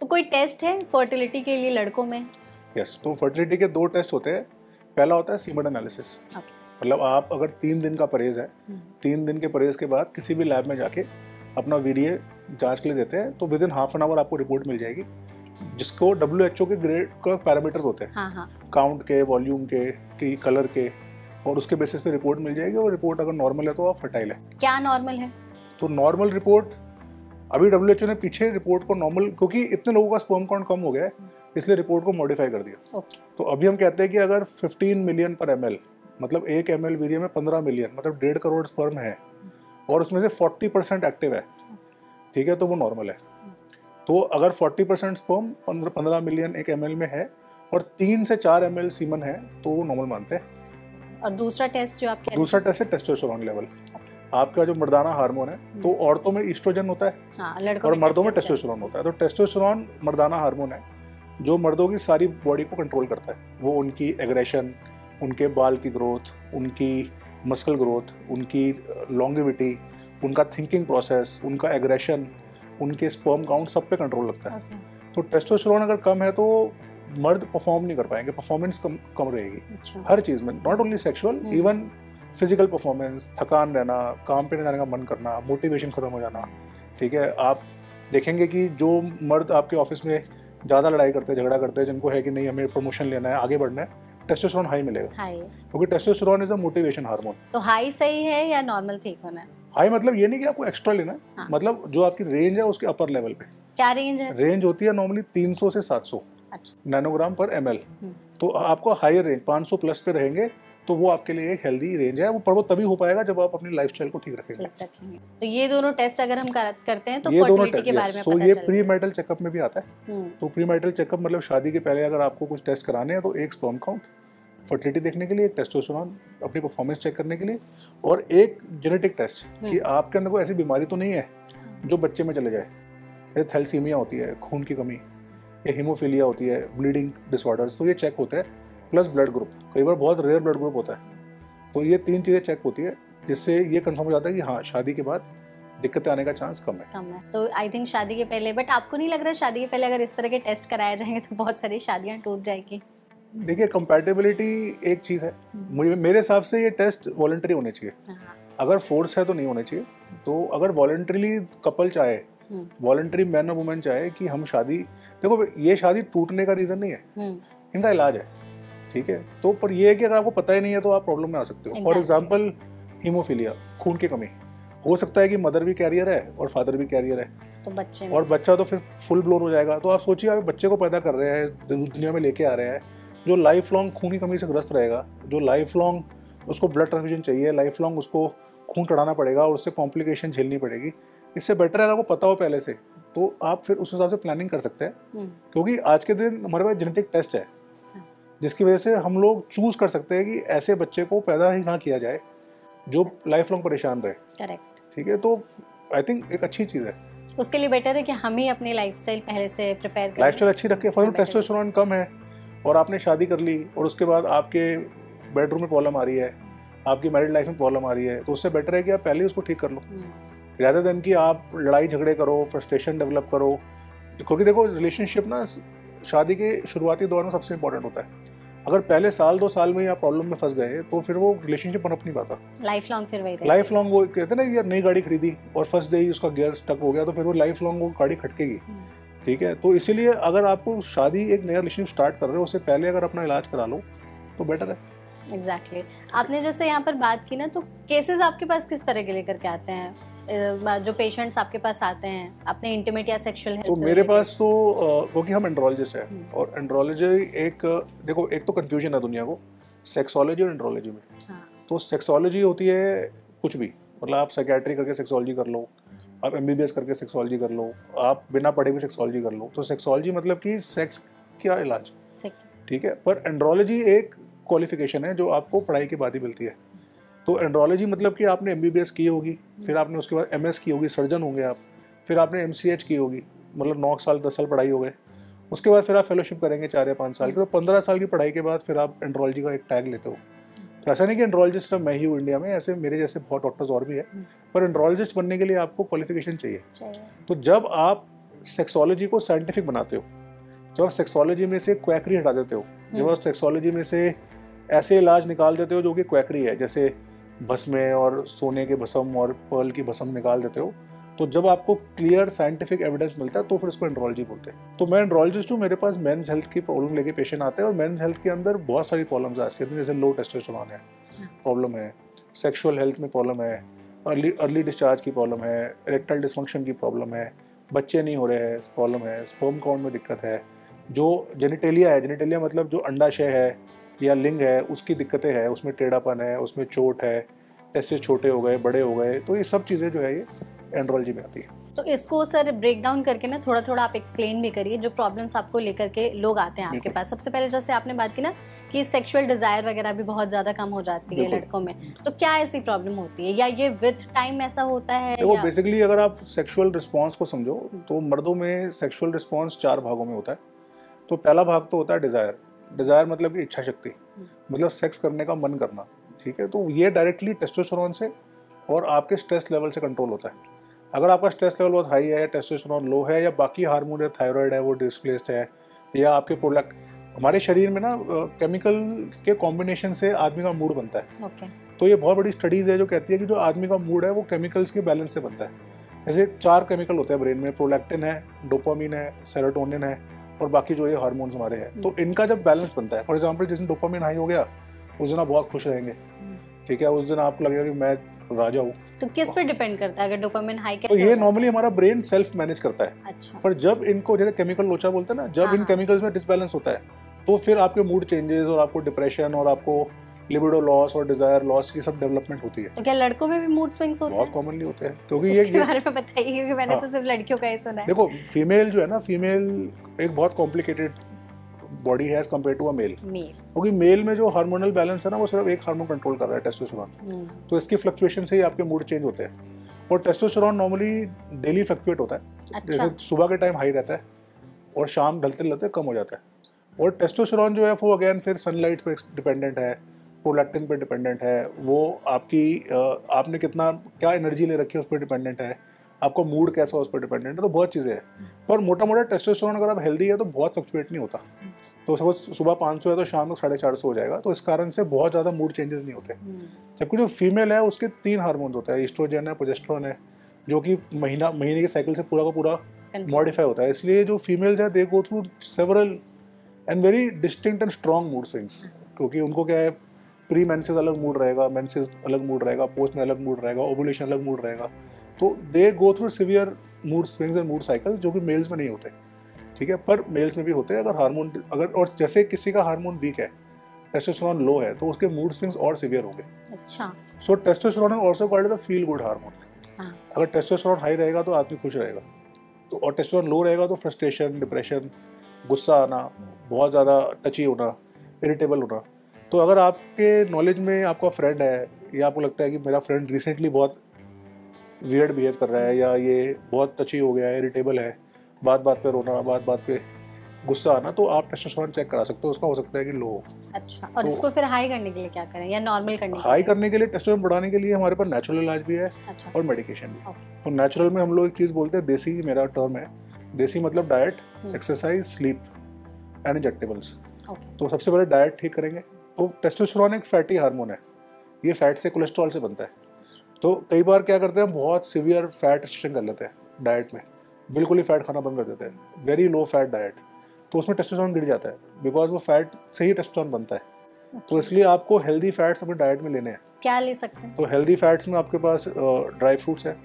तो कोई टेस्ट है फर्टिलिटी के लिए लड़कों में? यस, तो फर्टिलिटी के 2 टेस्ट होते हैं। पहला होता है सीमेन एनालिसिस। मतलब आप अगर 3 दिन का परहेज है, 3 दिन के परहेज के बाद किसी भी लैब में जाके अपना वीर्य जांच के लिए देते हैं, तो with in half an hour आपको रिपोर्ट मिल जाएगी, जिसको WHO के ग्रेड का पैरामीटर्स होते हैं, काउंट के, वॉल्यूम के, कलर के, और उसके बेसिस पे रिपोर्ट मिल जाएगी। और रिपोर्ट अगर नॉर्मल है तो आप फर्टाइल है। क्या नॉर्मल है? तो नॉर्मल रिपोर्ट, अभी WHO ने पीछे रिपोर्ट को नॉर्मल, क्योंकि इतने लोगों का स्पर्म काउंट कम हो गया है, इसलिए रिपोर्ट को मॉडिफाई कर दिया। तो अभी हम कहते हैं कि अगर 15 मिलियन पर ml, मतलब 1 ml वीर्य में 15 मिलियन, मतलब 1.5 करोड़ स्पर्म है, और उसमें से 40% एक्टिव है, ठीक है, तो वो नॉर्मल है। तो अगर 40% स्पर्म 15 मिलियन 1 ml में है और 3 से 4 ml सीमन है, तो वो नॉर्मल मानते हैं। और दूसरा टेस्ट जो आप कह रहे हैं? दूसरा टेस्ट है टेस्टोस्टेरोन लेवल। आपका जो मर्दाना हार्मोन है, तो औरतों में ईस्ट्रोजन होता है, और मर्दों में टेस्टोस्टेरोन होता है। तो टेस्टोस्टेरोन मर्दाना हार्मोन है जो मर्दों की सारी बॉडी को कंट्रोल करता है। वो उनकी एग्रेशन, उनके बाल की ग्रोथ, उनकी मस्कुलर ग्रोथ, उनकी लॉन्गेविटी, उनका थिंकिंग प्रोसेस, उनका एग्रेशन, उनके स्पर्म काउंट, सब पे कंट्रोल रखता है। तो टेस्टोस्टेरोन अगर कम है तो मर्द परफॉर्म नहीं कर पाएंगे, परफॉर्मेंस कम रहेगी हर चीज़ में, not only sexual, even physical performance, थकान रहना, काम पे नहीं जाने का मन करना, मोटिवेशन खत्म हो जाना, ठीक है। आप देखेंगे कि जो मर्द आपके ऑफिस में ज़्यादा लड़ाई करते हैं, झगड़ा करते हैं, जिनको है कि नहीं हमें प्रमोशन लेना है, आगे बढ़ना है, टेस्टोस्टेरोन हाई मिलेगा, क्योंकि testosterone is a motivation hormone. तो हाई सही है या नॉर्मल ठीक होना है? हाई मतलब ये नहीं कि आपको एक्स्ट्रा लेना है, मतलब जो आपकी रेंज है उसके अपर लेवल पे। क्या रेंज है? रेंज होती है नॉर्मली 300 से 700 नैनोग्राम पर ml। तो आपको हायर रेंज 500 प्लस पे रहेंगे, तो वो आपके लिए एक हेल्दी रेंज है। वो तभी हो पाएगा जब आप अपनी लाइफस्टाइल को ठीक रखेंगे। तो ये दोनों टेस्ट अगर हम करते हैं तो ये फर्टिलिटी के बारे में पता चलता है। ये प्री मैरिटल चेकअप में भी आता है। तो प्री मैरिटल चेकअप मतलब शादी के पहले अगर आपको कुछ टेस्ट कराने हैं, तो एक स्पर्म काउंट फर्टिलिटी देखने के लिए, एक टेस्टोस्टेरोन अपनी परफॉर्मेंस चेक करने के लिए, और एक जेनेटिक टेस्ट कि आपके अंदर कोई ऐसी बीमारी तो नहीं है जो बच्चे में चले जाए। जैसे थैलेसीमिया होती है, खून की कमी, या हीमोफीलिया होती है, ब्लीडिंग डिसऑर्डर्स, तो ये चेक होता है। प्लस ब्लड ग्रुप, कई बार बहुत रेयर ब्लड ग्रुप होता है, तो ये 3 चीज़ें चेक होती है, जिससे ये कंफर्म हो जाता है कि हाँ शादी के बाद दिक्कतें आने का चांस कम है। तो आई थिंक शादी के पहले, बट आपको नहीं लग रहा शादी के पहले अगर इस तरह के टेस्ट कराए जाएंगे तो बहुत सारी शादियां टूट जाएगी? देखिए, कंपैटिबिलिटी एक चीज़ है, मेरे हिसाब से ये टेस्ट वॉलंटरी होने चाहिए। अगर फोर्स है तो नहीं होने चाहिए। तो अगर वॉलंटरीली कपल चाहे, वॉलंटरी मैन और वुमेन चाहे कि हम शादी, देखो ये शादी टूटने का रीज़न नहीं है, इनका इलाज है, ठीक है। तो पर ये है कि अगर आपको पता ही नहीं है तो आप प्रॉब्लम में आ सकते हो। फॉर एग्जाम्पल हीमोफीलिया, खून की कमी, हो सकता है कि मदर भी कैरियर है और फादर भी कैरियर है, तो बच्चे और बच्चा तो फिर फुल ब्लोन हो जाएगा। तो आप सोचिए, आप बच्चे को पैदा कर रहे हैं, दुनिया में लेके आ रहे हैं, जो लाइफ लॉन्ग खून की कमी से ग्रस्त रहेगा, जो लाइफ लॉन्ग उसको ब्लड ट्रांसफ्यूजन चाहिए, लाइफ लॉन्ग उसको खून चढ़ाना पड़ेगा और उससे कॉम्प्लिकेशन झेलनी पड़ेगी। इससे बेटर है अगर आपको पता हो पहले से, तो आप फिर उस हिसाब से प्लानिंग कर सकते हैं। क्योंकि आज के दिन हमारे पास जेनेटिक टेस्ट है, जिसकी वजह से हम लोग चूज कर सकते हैं कि ऐसे बच्चे को पैदा ही ना किया जाए जो लाइफ लॉन्ग परेशान रहे। करेक्ट, ठीक है। तो आई थिंक एक अच्छी चीज़ है। उसके लिए बेटर है कि हम ही अपनी लाइफस्टाइल पहले से प्रिपेयर करें, लाइफस्टाइल अच्छी रखें। फॉर टेस्टोस्टेरोन कम है और आपने शादी कर ली और उसके बाद आपके बेडरूम में प्रॉब्लम आ रही है, आपकी मैरिड लाइफ में प्रॉब्लम आ रही है, तो उससे बेटर है कि आप पहले उसको ठीक कर लो, ज़्यादा दिन कि आप लड़ाई झगड़े करो, फ्रस्ट्रेशन डेवलप करो। क्योंकि देखो, रिलेशनशिप ना शादी के शुरुआती दौर में सबसे इंपॉर्टेंट होता है। अगर पहले साल 2 साल में ही आप प्रॉब्लम में फंस गए तो फिर वो रिलेशनशिप पनप नहीं पाता। लाइफ लॉन्ग फिर वही लाइफ लॉन्ग, वो कहते हैं ना, यार नई गाड़ी खरीदी और फर्स्ट डे ही उसका गियर स्टक हो गया, तो फिर वो लाइफ लॉन्ग वो गाड़ी खटकेगी। ठीक है। तो इसीलिए अगर आपको शादी, एक नया रिलेशनशिप स्टार्ट कर रहे हो, उससे पहले अगर अपना इलाज करा लो तो बेटर है। एग्जैक्टली। आपने जैसे यहाँ पर बात की ना, तो केसेस आपके पास किस तरह के लेकर के आते हैं? जो पेशेंट्स आपके पास आते हैं अपने इंटीमेट या सेक्सुअल हेल्थ? तो मेरे पास तो क्योंकि हम एंड्रोलॉजिस्ट हैं, और एंड्रोलॉजी एक, देखो, एक तो कंफ्यूजन है दुनिया को सेक्सोलॉजी और एंड्रोलॉजी में। तो सेक्सोलॉजी होती है कुछ भी, मतलब आप साइकियाट्री करके सेक्सोलॉजी कर लो, आप MBBS करके सेक्सोलॉजी कर लो, आप बिना पढ़े भी सेक्सोलॉजी कर लो। तो सेक्सोलॉजी मतलब कि सेक्स का इलाज, ठीक है। पर एंड्रोलॉजी एक क्वालिफिकेशन है जो आपको पढ़ाई के बाद ही मिलती है। तो एंड्रोलॉजी मतलब कि आपने MBBS की होगी, फिर आपने उसके बाद MS की होगी, सर्जन होंगे आप, फिर आपने MCH की होगी, मतलब 9 साल 10 साल पढ़ाई हो गए, उसके बाद फिर आप फेलोशिप करेंगे 4 या 5 साल की। तो 15 साल की पढ़ाई के बाद फिर आप एंड्रोलॉजी का एक टैग लेते हो। तो ऐसा नहीं कि एंड्रोलॉजिस्ट सिर्फ मैं ही हूँ इंडिया में, ऐसे मेरे जैसे बहुत डॉक्टर्स और भी है, पर एंड्रोलॉजिस्ट बनने के लिए आपको क्वालिफिकेशन चाहिए। तो जब आप सेक्सोलॉजी को साइंटिफिक बनाते हो, जब आप सेक्सोलॉजी में से क्वैकरी हटा देते हो, जब आप सेक्सोलॉजी में से ऐसे इलाज निकाल देते हो जो कि क्वैकरी है, जैसे भस्म और सोने के भस्म और पर्ल की भस्म निकाल देते हो, तो जब आपको क्लियर साइंटिफिक एविडेंस मिलता है तो फिर उसको एंड्रोलॉजी बोलते हैं। तो मैं एंड्रोलॉजिस्ट हूँ, मेरे पास मेंस हेल्थ की प्रॉब्लम लेके पेशेंट आते हैं, और मेंस हेल्थ के अंदर बहुत सारी प्रॉब्लम्स आती हैं, जैसे लो टेस्टोस्टेरोन है प्रॉब्लम है, सेक्सुअल हेल्थ में प्रॉब्लम है, अर्ली डिस्चार्ज की प्रॉब्लम है, इरेक्टाइल डिसफंक्शन की प्रॉब्लम है, बच्चे नहीं हो रहे हैं प्रॉब्लम है, स्पर्म काउंट में दिक्कत है, जो जेनिटेलिया है, जेनिटेलिया मतलब जो अंडाशय है या लिंग है उसकी दिक्कतें हैं, उसमें टेढ़ापन है, उसमें चोट है, टेस्टिस छोटे हो गए, बड़े हो गए, तो ये सब चीज़ें जो है ये एंड्रोलॉजी में आती है। तो इसको सर ब्रेक डाउन करके ना थोड़ा थोड़ा आप एक्सप्लेन भी करिए, जो प्रॉब्लम्स आपको लेकर के लोग आते हैं आपके पास। सबसे पहले जैसे आपने बात की ना कि सेक्सुअल डिजायर वगैरह भी बहुत ज्यादा कम हो जाती है लड़कों में, तो क्या ऐसी प्रॉब्लम होती है या ये विद टाइम ऐसा होता है? देखो बेसिकली अगर आप सेक्सुअल रिस्पॉन्स को समझो तो मर्दों में सेक्सुअल रिस्पॉन्स 4 भागों में होता है। तो पहला भाग तो होता है डिजायर, डिजायर मतलब कि इच्छा शक्ति, मतलब सेक्स करने का मन करना, ठीक है। तो ये डायरेक्टली टेस्टोस्टेरोन से और आपके स्ट्रेस लेवल से कंट्रोल होता है। अगर आपका स्ट्रेस लेवल बहुत हाई है, टेस्टोस्टेरोन लो है, या बाकी हार्मोन है, थायराइड है वो डिस्प्लेस्ड है, या आपके प्रोडक्ट, हमारे शरीर में ना केमिकल के कॉम्बिनेशन से आदमी का मूड बनता है। तो ये बहुत बड़ी स्टडीज़ है जो कहती है कि जो आदमी का मूड है वो केमिकल्स के बैलेंस से बनता है। जैसे 4 केमिकल होते हैं ब्रेन में, प्रोलैक्टिन है, डोपामिन है, सेरोटोनिन है, और बाकी जो ये हार्मोन्स हमारे हैं। तो इनका जब बैलेंस बनता है, फॉर एग्जांपल जिस दिन डोपामिन हाई हो गया उस दिन आप बहुत खुश रहेंगे, ठीक है, उस दिन आपको लगेगा कि मैं राजा हूँ। तो किस पे डिपेंड करता है अगर डोपामिन हाई कैसे? तो ये नॉर्मली हमारा ब्रेन सेल्फ मैनेज करता है। अच्छा। पर जब इनको जैसे केमिकल लोचा बोलते हैं ना, जब इन केमिकल्स में डिसबैलेंस होता है तो फिर आपके मूड चेंजेस और आपको डिप्रेशन और आपको लिबिडो लॉस और डिजायर लॉस की सब डेवलपमेंट होती है। तो क्या लड़कों में भी मूड स्विंग्स होते हैं? बहुत कॉमनली होते हैं, क्योंकि ये बारे में बताइए, क्योंकि मैंने तो सिर्फ लड़कियों का ही सुना है। देखो फीमेल जो है ना, फीमेल एक बहुत कॉम्प्लिकेटेड बॉडी है as compared to a male, क्योंकि मेल में जो हार्मोनल बैलेंस है ना वो सिर्फ एक हार्मोन कंट्रोल कर रहा है, टेस्टोस्टेरोन। तो इसकी फ्लक्चुएशन से ही आपके मूड चेंज होते हैं। और टेस्टोस्टेरोन नॉर्मली डेली फ्लक्चुएट होता है। अच्छा। जैसे सुबह के टाइम हाई रहता है और शाम ढलते ढलते कम हो जाता है। और टेस्टोस्टेरोन जो है वो अगेन फिर सनलाइट पे डिपेंडेंट है, प्रोलैक्टिन पे डिपेंडेंट है, वो आपकी आपने कितना क्या एनर्जी ले रखी है उस पर डिपेंडेंट है, आपका मूड कैसा है उस पर डिपेंडेंट है। तो बहुत चीज़ें हैं। पर मोटा मोटा टेस्टोस्टेरोन अगर आप हेल्दी है तो बहुत फ्लक्चुएट नहीं होता। तो सपोज सुबह 500 है तो शाम तक 450 हो जाएगा। तो इस कारण से बहुत ज़्यादा मूड चेंजेस नहीं होते। जबकि जो फीमेल है उसके 3 हार्मोन्स होते हैं, ईस्ट्रोजन है, प्रोजेस्टेरोन है, जो कि महीने के साइकिल से पूरा का पूरा मॉडिफाई होता है। इसलिए जो फीमेल्स है they go through several and very distinct and strong mood swings, क्योंकि उनको क्या है, प्री मेंसेस अलग मूड रहेगा, मेंसेस अलग मूड रहेगा, पोस्ट में अलग मूड रहेगा, ओवुलेशन अलग मूड रहेगा। तो they go through severe mood swings and mood cycles, जो कि मेल्स में नहीं होते, ठीक है, पर मेल्स में भी होते हैं। अगर हार्मोन और जैसे किसी का हार्मोन वीक है, टेस्टोस्टेरोन लो है, तो उसके मूड स्विंग्स और सिवियर होंगे। अच्छा। So testosterone is also called the feel good hormone. अगर टेस्टोस्टेरोन हाई रहेगा तो आदमी खुश रहेगा, तो और टेस्टोस्टेरोन लो रहेगा तो फ्रस्ट्रेशन, डिप्रेशन, गुस्सा आना, बहुत ज़्यादा टची होना, इरिटेबल होना। तो अगर आपके नॉलेज में आपका फ्रेंड है या आपको लगता है कि मेरा फ्रेंड रिसेंटली बहुत वियर्ड बिहेव कर रहा है, या ये बहुत टची हो गया है, इरिटेबल है, बात बात पे रोना, बात बात पे गुस्सा आना, तो आप टेस्टोस्टेरोन चेक करा सकते हो, उसका हो सकता है कि लो हो। अच्छा। और तो इसको फिर हाई करने के लिए क्या करें या नॉर्मल करने के लिए? हाई करने के लिए, टेस्टोस्टेरोन बढ़ाने के लिए हमारे पास नेचुरल इलाज भी है। अच्छा। और मेडिकेशन भी। तो नेचुरल में हम लोग एक चीज़ बोलते हैं, देसी मेरा टर्म है, देसी मतलब diet, exercise, sleep and injectables. तो सबसे पहले डाइट ठीक करेंगे। तो टेस्टोस्टेरोन एक फैटी हार्मोन है, ये फैट से, कोलेस्ट्रॉल से बनता है। तो कई बार क्या करते हैं, बहुत सीवियर फैट रिस्ट्रिक्शन कर लेते हैं डाइट में, बिल्कुल ही फैट खाना बंद कर देते हैं, वेरी लो फैट डाइट। तो उसमें टेस्टोस्टेरोन गिर जाता है, बिकॉज वो फैट से ही टेस्टोस्टेरोन बनता है। तो इसलिए आपको हेल्दी फैट्स अपने डाइट में लेने हैं। क्या ले सकते हैं? तो हेल्दी फैट्स में आपके पास ड्राई फ्रूट्स है,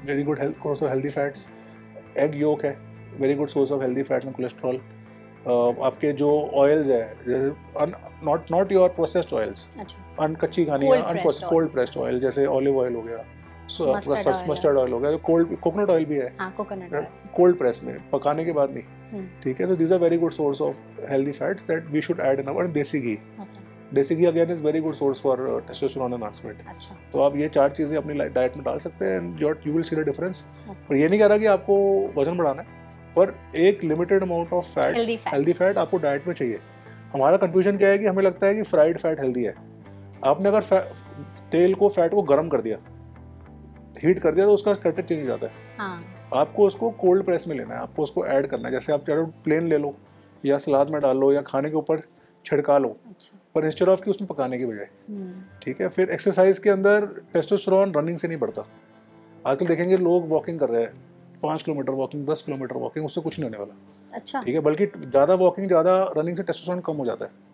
very good source of healthy fats. Egg yolk है, very good source of healthy fats and cholesterol. आपके जो ऑयल्स है, नॉट योर प्रोसेस्ड ऑयल्स, कच्ची घानियाँ, कोल्ड प्रेस्ड ऑयल, जैसे ऑलिव ऑयल हो गया, मस्टर्ड ऑयल हो गया, कोकोनट ऑयल भी है, कोल्ड प्रेस में, पकाने के बाद नहीं, ठीक है। तो these are very good source of healthy fats that we should add in our. Desi ghee, desi ghee again is very good source for testosterone enhancement. तो आप ये 4 चीज़ें अपनी डाइट में डाल सकते हैं and you will see the difference. और ये नहीं कह रहा कि आपको वजन बढ़ाना है, पर एक limited amount of fat, healthy fat आपको डाइट में चाहिए। हमारा कंफ्यूजन क्या है कि हमें लगता है कि फ्राइड फैट हेल्दी है। आपने अगर तेल को, फैट को गर्म कर दिया, हीट कर दिया, तो उसका कैरेक्टर चेंज हो जाता है। आपको उसको कोल्ड प्रेस में लेना है, आपको उसको ऐड करना है। जैसे आप चाहे प्लेन ले लो या सलाद में डाल लो या खाने के ऊपर छिड़का लो, पर इंस्टेड ऑफ कि उसमें पकाने की बजाय। ठीक है। फिर एक्सरसाइज के अंदर टेस्टोस्टेरोन रनिंग से नहीं बढ़ता। आजकल देखेंगे लोग वॉकिंग कर रहे हैं, 5 किलोमीटर वॉकिंग, 10 किलोमीटर वॉकिंग, उससे कुछ नहीं होने वाला। अच्छा। ठीक है। बल्कि ज़्यादा वॉकिंग, ज़्यादा रनिंग से टेस्टोस्टेरोन कम हो जाता है।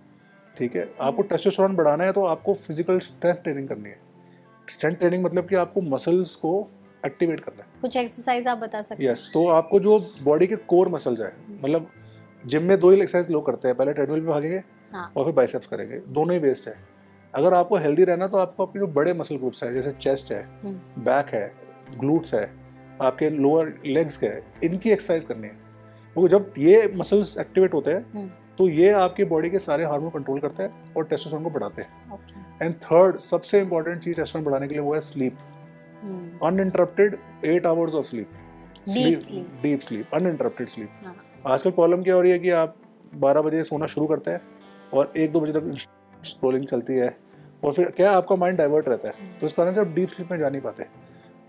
ठीक है। आपको टेस्टोस्टेरोन बढ़ाना है तो आपको फिजिकल स्ट्रेंथ ट्रेनिंग करनी है। स्ट्रेंथ ट्रेनिंग मतलब कि आपको मसल्स को एक्टिवेट करना है। कुछ एक्सरसाइज आप बता सकते हैं? यस। तो आपको जो बॉडी के कोर मसल्स है, मतलब जिम में 2 ही एक्सरसाइज लोग करते हैं, पहले ट्रेडमिल पे भागेंगे और फिर बाइसेप्स करेंगे, दोनों ही वेस्ट है। अगर आपको हेल्दी रहना तो आपको अपने जो बड़े मसल ग्रुप्स है, जैसे चेस्ट है, बैक है, ग्लूट्स है, आपके लोअर लेग्स के है, इनकी एक्सरसाइज करनी है। क्योंकि जब ये मसल्स एक्टिवेट होते हैं तो ये आपकी बॉडी के सारे हार्मोन कंट्रोल करते हैं और टेस्टोस्टेरोन को बढ़ाते हैं। एंड थर्ड सबसे इंपॉर्टेंट चीज टेस्टोस्टेरोन बढ़ाने के लिए वो है sleep. Uninterrupted 8 hours of sleep, deep sleep, uninterrupted sleep. आजकल प्रॉब्लम क्या हो रही है कि आप 12 बजे सोना शुरू करते हैं और 1-2 बजे तक स्क्रोलिंग चलती है और फिर क्या आपका माइंड डाइवर्ट रहता है, तो इस कारण से आप डीप स्लीप में जा नहीं पाते।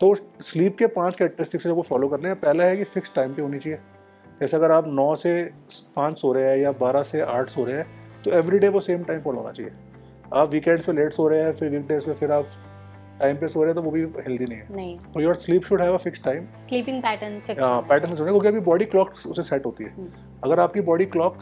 तो स्लीप के 5 कैरेक्टरिस्टिक्स को फॉलो करने हैं। पहला है कि फिक्स टाइम पे होनी चाहिए। जैसे अगर आप 9 से 5 सो रहे हैं या 12 से 8 सो रहे हैं तो एवरीडे वो सेम टाइम फॉलो होना चाहिए। आप वीकेंड्स पे लेट सो रहे हैं, फिर वीकडेज पे फिर आप टाइम पे सो रहे हैं, तो वो भी हेल्दी नहीं है। नहीं। तो your sleep should have a fix time, sleeping pattern fix pattern होना, क्योंकि अभी बॉडी क्लॉक उसे सेट होती है। अगर आपकी बॉडी क्लॉक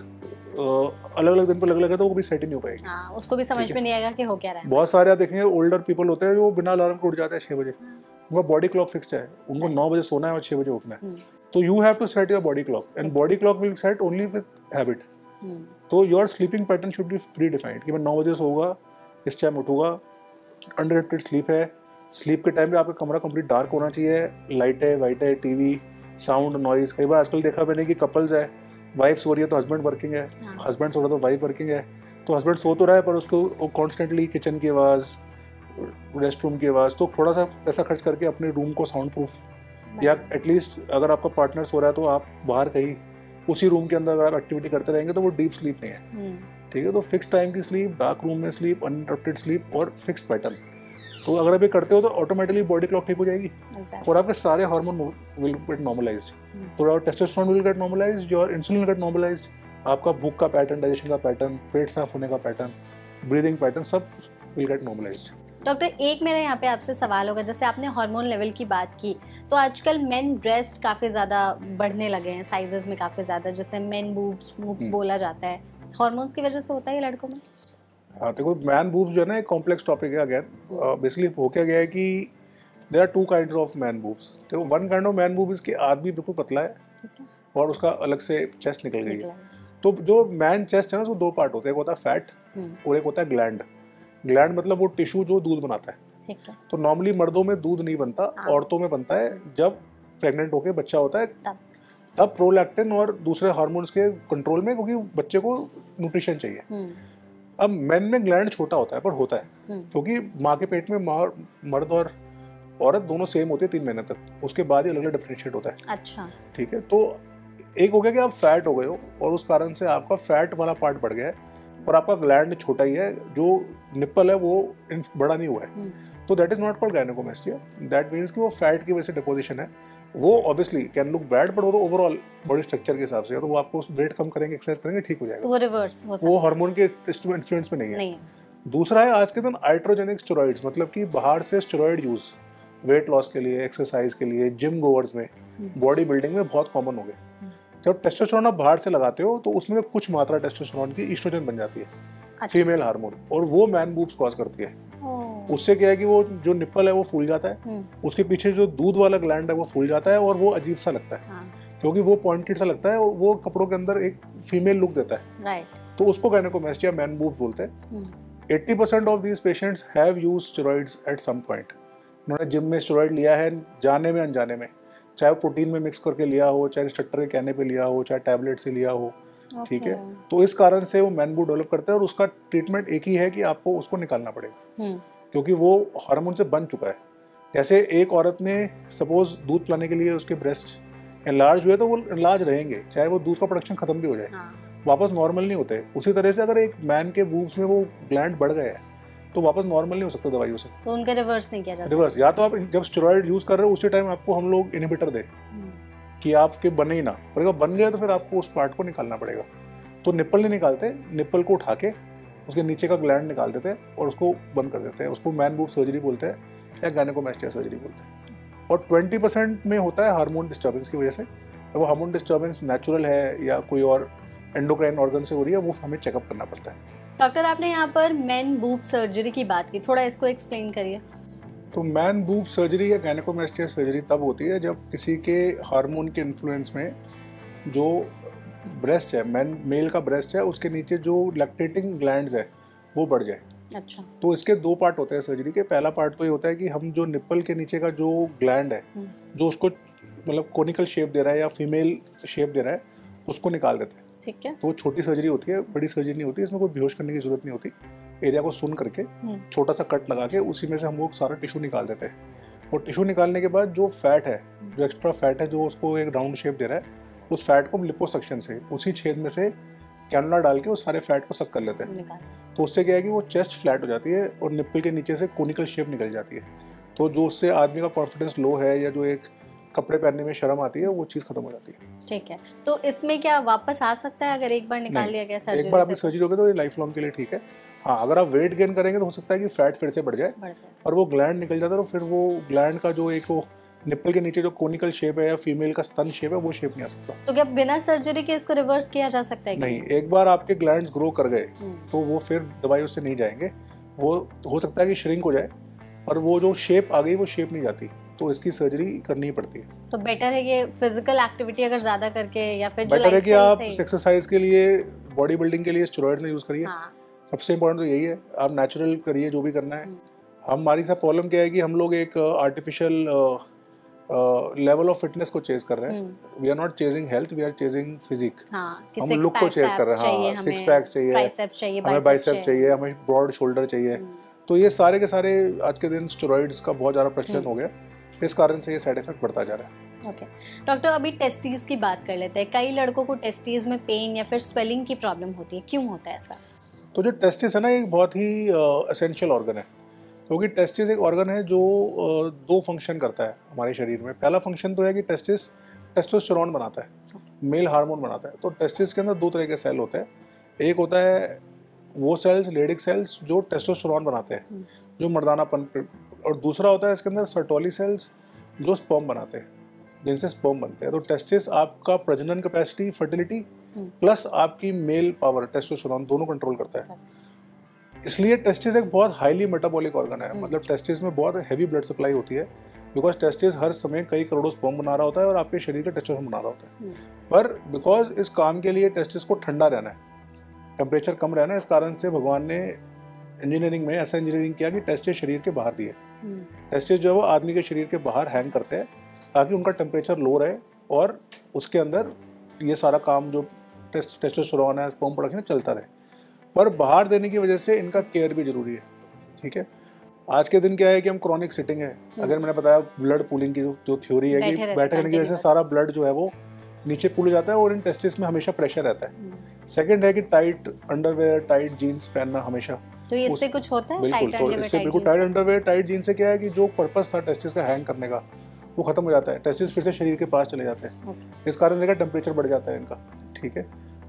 अलग अलग दिन पर अलग अलग है तो वो भी सेट ही नहीं हो पाएगी। उसको भी समझ में नहीं आएगा कि हो क्या रहा है। बहुत सारे आप देखेंगे ओल्डर पीपल होते हैं जो बिना अलार्म के उठ जाते हैं 6 बजे। उनका बॉडी क्लॉक फिक्स्ड है, उनको 9 बजे सोना है और 6 बजे उठना है। तो you have to set your body clock and body clock will set only with habit. तो your sleeping pattern should be pre defined कि मैं 9 बजे सोऊंगा, इस टाइम उठूंगा। अनडिरेक्टेड स्लीप है। स्लीप के टाइम पे आपका कमरा कंप्लीट डार्क होना चाहिए, लाइट है, वाइट है, टीवी, साउंड, नॉइज। कई बार आजकल देखा मैंने कि कपल्स है, वाइफ सो रही है तो हस्बैंड वर्किंग है, हस्बैंड सो रहा है तो वाइफ वर्किंग है। तो हस्बैंड सो तो रहा है पर उसको कॉन्स्टेंटली किचन की आवाज़, रेस्ट रूम की आवाज़, तो थोड़ा सा पैसा खर्च करके अपने रूम को साउंड प्रूफ, या एटलीस्ट अगर आपका पार्टनर सो रहा है तो आप बाहर कहीं उसी रूम के अंदर अगर आप एक्टिविटी करते रहेंगे तो वो डीप स्लीप नहीं है। ठीक है। तो फिक्स टाइम की स्लीप, डार्क रूम में स्लीप, अनइंटरप्टेड स्लीप और फिक्स पैटर्न। तो अगर आप ये करते हो तो ऑटोमेटिकली बॉडी क्लॉक ठीक हो जाएगी और आपके सारे हार्मोन विल गेट नॉर्मलाइज्ड। तो your testosterone will get normalised, your insulin get normalised, आपका भूख का पैटर्न, डाइजेशन का पैटर्न, पेट साफ होने का पैटर्न, ब्रीदिंग पैटर्न, सब विल गेट नॉर्मलाइज्ड। डॉक्टर, एक मेरा यहाँ पे आपसे सवाल होगा, जैसे आपने हार्मोन लेवल की बात की, तो आजकल मेन ब्रेस्ट काफ़ी ज़्यादा बढ़ने लगे हैं साइजेस में काफ़ी ज़्यादा, जैसे मेन बूब्स बोला जाता है, हार्मोन्स की वजह से होता है ये लड़कों में? हाँ, देखो मैन बूब्स जो है ना एक कॉम्प्लेक्स टॉपिक है। अगेन बेसिकली हो क्या गया है कि there are 2 kinds of man boobs. देखो one kind of man boob इसकी आदमी बिल्कुल पतला है और उसका अलग से चेस्ट निकल गई है। तो जो मैन चेस्ट है ना उसको 2 पार्ट होते हैं, एक होता है फैट और एक होता है ग्लैंड। ग्लैंड मतलब वो टिश्यू जो दूध बनाता है। ठीक है। तो नॉर्मली मर्दों में दूध नहीं बनता, औरतों में बनता है। जब प्रेग्नेंट होकर बच्चा होता है तब प्रोलैक्टिन और दूसरे हार्मोन्स के कंट्रोल में, क्योंकि बच्चे को न्यूट्रिशन चाहिए। अब मेन में ग्लैंड छोटा होता है पर होता है, क्योंकि माँ के पेट में मर्द और औरत दोनों सेम होती है 3 महीने तक, उसके बाद ही अलग अलग डिफरेंशिएट होता है। अच्छा। ठीक है। तो एक हो गया कि आप फैट हो गए हो और उस कारण से आपका फैट वाला पार्ट बढ़ गया है और आपका ग्लैंड छोटा ही है, जो निप्पल है वो बड़ा नहीं हुआ है। तो that is not called gynaecomastia. That means कि वो फैट की वजह से डिपोजिशन है। वो obviously can look bad but वो तो ओवरऑल बॉडी स्ट्रक्चर के हिसाब से, तो वो आपको वेट कम करेंगे, एक्सरसाइज करेंगे, ठीक हो जाएगा। वो रिवर्स हो सकता है, वो हार्मोन के इन्फ्लुएंस में नहीं है। दूसरा है आज के दिन आइट्रोजेनिक स्टेरॉइड्स, मतलब कि बाहर से स्टेरॉइड यूज वेट लॉस के लिए, एक्सरसाइज के लिए, जिम गोवर्स में, बॉडी बिल्डिंग में बहुत कॉमन हो गए। जब टेस्टोस्टेरोन आप बाहर से लगाते हो तो उसमें कुछ मात्रा टेस्टोस्टेरोन की ईस्ट्रोजन बन जाती है, फीमेल हार्मोन, और वो मैन बूब्स कॉज करती है। उससे क्या है कि वो जो निप्पल है वो फूल जाता है, उसके पीछे जो दूध वाला ग्लैंड है वो फूल जाता है और वो अजीब सा लगता है। क्योंकि वो पॉइंटेड सा लगता है और वो कपड़ों के अंदर एक फीमेल लुक देता है। राइट। तो उसको गायनेकोमेस्टिया मैन बूब्स बोलते हैं। 80% of these patients have used steroids at some point. उन्होंने जिम में स्टेरॉइड लिया है, जाने में अनजाने में, चाहे प्रोटीन में मिक्स करके लिया हो, चाहे इंस्ट्रक्टर के कहने पे लिया हो, चाहे टैबलेट से लिया हो। ठीक है। तो इस कारण से वो मैन बूब डेवलप करता है और उसका ट्रीटमेंट एक ही है कि आपको उसको निकालना पड़ेगा, क्योंकि वो हार्मोन से बन चुका है। जैसे एक औरत ने सपोज दूध पिलाने के लिए उसके ब्रेस्ट एनलार्ज हुए तो वो एनलार्ज रहेंगे, चाहे वो दूध का प्रोडक्शन खत्म भी हो जाए, वापस नॉर्मल नहीं होते। उसी तरह से अगर एक मैन के बूब्स में वो ग्लैंड बढ़ गए तो वापस नॉर्मल नहीं हो सकता दवाइयों से, तो उनका रिवर्स नहीं किया जा सकता। रिवर्स या तो आप जब स्टेरॉइड यूज कर रहे हो उसी टाइम आपको हम लोग इनहिबिटर दे, कि आपके बने ही ना, पर अगर बन गया तो फिर आपको उस पार्ट को निकालना पड़ेगा। तो निप्पल नहीं निकालते, निप्पल को उठा के उसके नीचे का ग्लैंड निकाल देते हैं और उसको बंद कर देते हैं। उसको मैन बूब सर्जरी बोलते हैं या गायनेकोमास्टिया सर्जरी बोलते हैं। और 20% में होता है हार्मोन डिस्टर्बेंस की वजह से। वो हार्मोन डिस्टर्बेंस नेचुरल है या कोई और एंडोक्राइन ऑर्गन से हो रही है, वो हमें चेकअप करना पड़ता है। डॉक्टर, आपने यहाँ पर मैन बूब सर्जरी की बात की, थोड़ा इसको एक्सप्लेन करिए। तो मैन बूब सर्जरी या गायनेकोमास्टिया सर्जरी तब होती है जब किसी के हार्मोन के इन्फ्लुएंस में जो ब्रेस्ट है, मेल का ब्रेस्ट है, उसके नीचे जो लैक्टेटिंग ग्लैंड्स है वो बढ़ जाए। अच्छा। तो इसके 2 पार्ट होते हैं सर्जरी के। पहला पार्ट तो ये होता है कि हम जो निप्पल के नीचे का जो ग्लैंड है जो उसको मतलब कोनिकल शेप दे रहा है या फीमेल शेप दे रहा है, उसको निकाल देते हैं। ठीक है। तो छोटी सर्जरी होती है, बड़ी सर्जरी नहीं होती। इसमें कोई बेहोश करने की जरूरत नहीं होती। एरिया को सुन करके छोटा सा कट लगा के उसी में से हम लोग सारा टिश्यू निकाल देते हैं। और टिश्यू निकालने के बाद जो फैट है, जो एक्स्ट्रा फैट है जो उसको एक राउंड शेप दे रहा है, उस फैट को हम लिपोसक्शन से उसी छेद में से कैनुला डाल के उस सारे फैट को सक कर लेते हैं। तो उससे क्या है कि वो चेस्ट फ्लैट हो जाती है और निप्पल के नीचे से कोनिकल शेप निकल जाती है। तो जो उससे आदमी का कॉन्फिडेंस लो है या जो एक कपड़े पहनने में शर्म आती है, वो चीज़ खत्म हो जाती है। ठीक है। तो इसमें क्या वापस आ सकता है अगर एक बार निकाल लिया गया सर्जरी? एक बार आपकी सर्जरी हो गई तो ये लाइफ लॉन्ग के लिए ठीक है। हाँ, अगर आप वेट गेन करेंगे तो हो सकता है कि फैट फिर से बढ़ जाए और वो ग्लैंड निकल जाता है। तो फिर वो ग्लैंड का जो एक वो निप्पल के नीचे जो कोनिकल शेप है या फीमेल का स्तन शेप है, वो शेप नहीं आ सकता। तो क्या बिना सर्जरी के इसको रिवर्स किया जा सकता है? नहीं, एक बार आपके ग्लैंड्स ग्रो कर गए तो वो फिर दवाई उससे नहीं जाएंगे। वो हो सकता है कि श्रिंक हो जाए और वो जो शेप आ गई वो शेप नहीं जाती, तो इसकी सर्जरी करनी ही पड़ती है। तो बेटर है ये फिजिकल एक्टिविटी अगर ज्यादा करके या फिर बेटर है कि आप एक्सरसाइज के लिए, बॉडी बिल्डिंग के लिए स्टेरॉइड ना यूज करिए। सबसे इम्पोर्टेंट तो यही है, आप नेचुरल करिए जो भी करना है। हमारी सब प्रॉब्लम क्या है कि हम लोग एक आर्टिफिशियल लेवल ऑफ फिटनेस को चेज कर रहे हैं। We are not chasing health, we are chasing physique. हम लुक को चेज कर रहे हैं। हाँ, 6 पैक्स चाहिए, हमें बाइसेप चाहिए, हमें ब्रॉड शोल्डर चाहिए। तो ये सारे के सारे आज के दिन स्टेरॉइड्स का बहुत ज़्यादा प्रचलन हो गया, इस कारण से ये साइड इफेक्ट बढ़ता जा रहा है। ओके डॉक्टर, अभी टेस्टीज की बात कर लेते हैं। कई लड़कों को टेस्टीज में पेन या फिर स्वेलिंग की प्रॉब्लम होती है, क्यों होता है ऐसा? तो जो टेस्टिस है ना, एक बहुत ही एसेंशियल ऑर्गन है, क्योंकि टेस्टिस एक ऑर्गन है जो 2 फंक्शन करता है हमारे शरीर में। पहला फंक्शन तो है कि टेस्टिस टेस्टोस्टेरोन बनाता है, मेल हार्मोन बनाता है। तो टेस्टिस के अंदर 2 तरह के सेल होते हैं। एक होता है वो सेल्स, लेडिक सेल्स, जो टेस्टोस्टेरोन बनाते हैं, जो मर्दानापन, और दूसरा होता है इसके अंदर सर्टोली सेल्स, जो स्पर्म बनाते हैं, जिनसे स्पर्म बनते हैं। तो टेस्टिस आपका प्रजनन कैपेसिटी, फर्टिलिटी प्लस आपकी मेल पावर, टेस्टोस्टेरोन, दोनों कंट्रोल करता है। इसलिए टेस्टिस एक बहुत हाईली मेटाबॉलिक ऑर्गन है। मतलब टेस्टिस में बहुत हैवी ब्लड सप्लाई होती है, बिकॉज टेस्टिस हर समय कई करोड़ों स्पर्म बना रहा होता है और आपके शरीर का टेस्टोस्टेरोन बना रहा होता है। पर बिकॉज इस काम के लिए टेस्टिस को ठंडा रहना है, टेम्परेचर कम रहना है, इस कारण से भगवान ने इंजीनियरिंग में ऐसा इंजीनियरिंग किया कि टेस्टिस शरीर के बाहर दिए। टेस्टिस जो है वो आदमी के शरीर के बाहर हैंग करते हैं ताकि उनका टेम्परेचर लो रहे और उसके अंदर ये सारा काम जो टेस्टोस्टेरोन है, स्पर्म प्रोडक्शन चलता रहे। पर बाहर देने की वजह से इनका केयर भी जरूरी है। ठीक है, आज के दिन क्या है कि हम क्रॉनिक सिटिंग है, अगर मैंने बताया ब्लड पूलिंग की जो थ्योरी है कि बैठे रहने की वजह से सारा ब्लड जो है वो नीचे पुल जाता है और इन टेस्टिस में हमेशा प्रेशर रहता है। सेकंड है कि टाइट अंडरवेयर, टाइट जीन्स पहनना हमेशा। तो इससे कुछ होता है? बिल्कुल, तो इससे बिल्कुल टाइट अंडरवेयर, टाइट जीन्स से क्या है कि जो पर्पस था टेस्टिस का हैंग करने का, वो खत्म हो जाता है। टेस्टिस फिर से शरीर के पास चले जाते हैं, इस कारण से टेम्परेचर बढ़ जाता है इनका। ठीक है,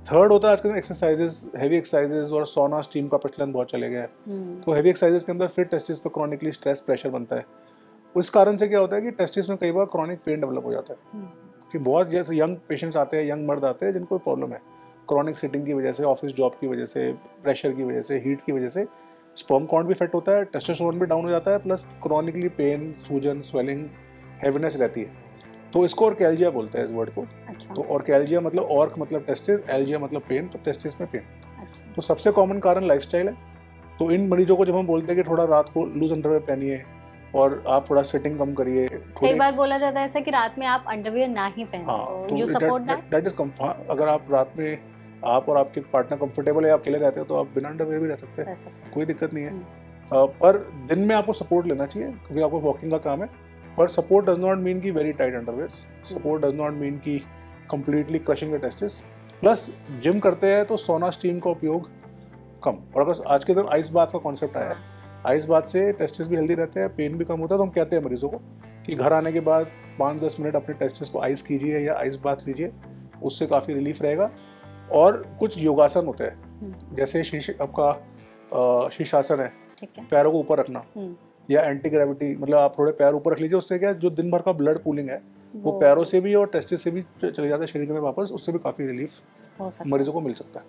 थर्ड होता है आजकल एक्सरसाइजेस, हैवी एक्सरसाइजेस और सोना स्टीम का प्रचलन बहुत चले गया है। तो हैवी एक्सरसाइजेस के अंदर फिर टेस्टिस पर क्रॉनिकली स्ट्रेस, प्रेशर बनता है। उस कारण से क्या होता है कि टेस्टिस में कई बार क्रॉनिक पेन डेवलप हो जाता है। कि बहुत जैसे यंग पेशेंट्स आते हैं, यंग मर्द आते हैं जिनको प्रॉब्लम है क्रॉनिक सिटिंग की वजह से, ऑफिस जॉब की वजह से, प्रेशर की वजह से, हीट की वजह से स्पर्म काउंट भी इफेक्ट होता है, टेस्टोस्टेरोन भी डाउन हो जाता है, प्लस क्रॉनिकली पेन, सूजन, स्वेलिंग, हैवीनेस रहती है। तो इसको ऑर्कैल्जिया बोलते हैं इस वर्ड को। अच्छा। तो ऑर्कैल्जिया मतलब ऑर्क मतलब टेस्टिस, एल्जिया मतलब पेन, तो टेस्टिस में पेन। अच्छा। तो सबसे कॉमन कारण लाइफस्टाइल है। तो इन मरीजों को जब हम बोलते हैं कि थोड़ा रात को लूज अंडरवेयर पहनिए और आप थोड़ा सेटिंग कम करिए, कई बार बोला जाता है ऐसा कि रात में आप अंडरवियर ना ही पहने। हाँ, तो यू सपोर्ट दैट इज अगर आप रात में आप और आपके पार्टनर कंफर्टेबल है, आप अकेले रहते हो, तो आप बिना अंडरवियर भी रह सकते हैं, कोई दिक्कत नहीं है। पर दिन में आपको सपोर्ट लेना चाहिए क्योंकि आपको वॉकिंग का काम है। पर सपोर्ट डज नॉट मीन की very tight underwears, support does not mean की completely crushing the testis. Plus gym करते हैं तो सोना स्टीम का उपयोग कम। और अगर आज के दिन आइस बाथ का कॉन्सेप्ट आया है, आइस बाथ से टेस्टिस भी हेल्दी रहते हैं, पेन भी कम होता है। तो हम कहते हैं मरीजों को कि घर आने के बाद 5-10 मिनट अपने टेस्टिस को आइस कीजिए या आइस बाथ लीजिए, उससे काफ़ी रिलीफ रहेगा। और कुछ योगासन होते हैं, जैसे आपका शीर्षासन है, पैरों को ऊपर रखना, या एंटी ग्रेविटी, मतलब आप थोड़े पैर ऊपर रख लीजिए, उससे क्या जो दिन भर का ब्लड पूलिंग है वो पैरों से भी और टेस्टिस से भी चले जाता है शरीर में वापस, उससे भी काफ़ी रिलीफ मरीजों को मिल सकता है।